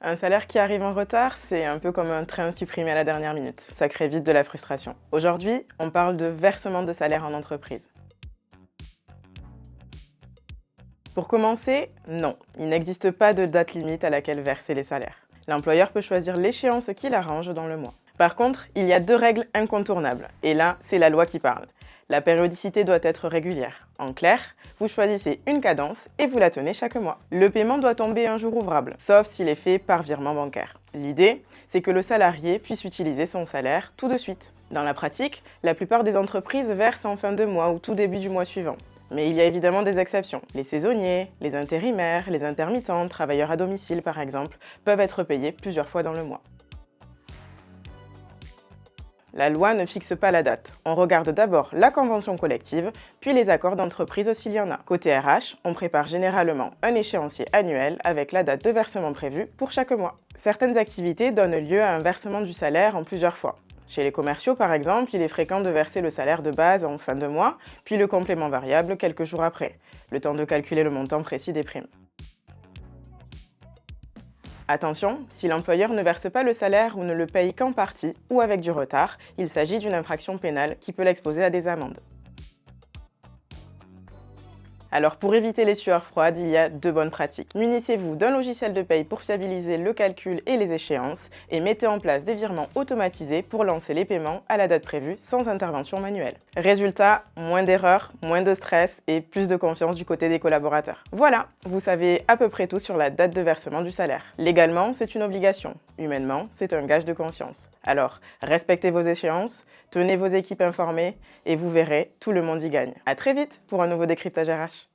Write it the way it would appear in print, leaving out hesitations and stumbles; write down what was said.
Un salaire qui arrive en retard, c'est un peu comme un train supprimé à la dernière minute. Ça crée vite de la frustration. Aujourd'hui, on parle de versement de salaire en entreprise. Pour commencer, non, il n'existe pas de date limite à laquelle verser les salaires. L'employeur peut choisir l'échéance qui l'arrange dans le mois. Par contre, il y a deux règles incontournables, et là, c'est la loi qui parle. La périodicité doit être régulière. En clair, vous choisissez une cadence et vous la tenez chaque mois. Le paiement doit tomber un jour ouvrable, sauf s'il est fait par virement bancaire. L'idée, c'est que le salarié puisse utiliser son salaire tout de suite. Dans la pratique, la plupart des entreprises versent en fin de mois ou tout début du mois suivant. Mais il y a évidemment des exceptions. Les saisonniers, les intérimaires, les intermittents, travailleurs à domicile par exemple, peuvent être payés plusieurs fois dans le mois. La loi ne fixe pas la date. On regarde d'abord la convention collective, puis les accords d'entreprise s'il y en a. Côté RH, on prépare généralement un échéancier annuel avec la date de versement prévue pour chaque mois. Certaines activités donnent lieu à un versement du salaire en plusieurs fois. Chez les commerciaux, par exemple, il est fréquent de verser le salaire de base en fin de mois, puis le complément variable quelques jours après, le temps de calculer le montant précis des primes. Attention, si l'employeur ne verse pas le salaire ou ne le paye qu'en partie ou avec du retard, il s'agit d'une infraction pénale qui peut l'exposer à des amendes. Alors pour éviter les sueurs froides, il y a deux bonnes pratiques. Munissez-vous d'un logiciel de paye pour fiabiliser le calcul et les échéances et mettez en place des virements automatisés pour lancer les paiements à la date prévue sans intervention manuelle. Résultat, moins d'erreurs, moins de stress et plus de confiance du côté des collaborateurs. Voilà, vous savez à peu près tout sur la date de versement du salaire. Légalement, c'est une obligation. Humainement, c'est un gage de confiance. Alors, respectez vos échéances, tenez vos équipes informées et vous verrez, tout le monde y gagne. À très vite pour un nouveau décryptage RH.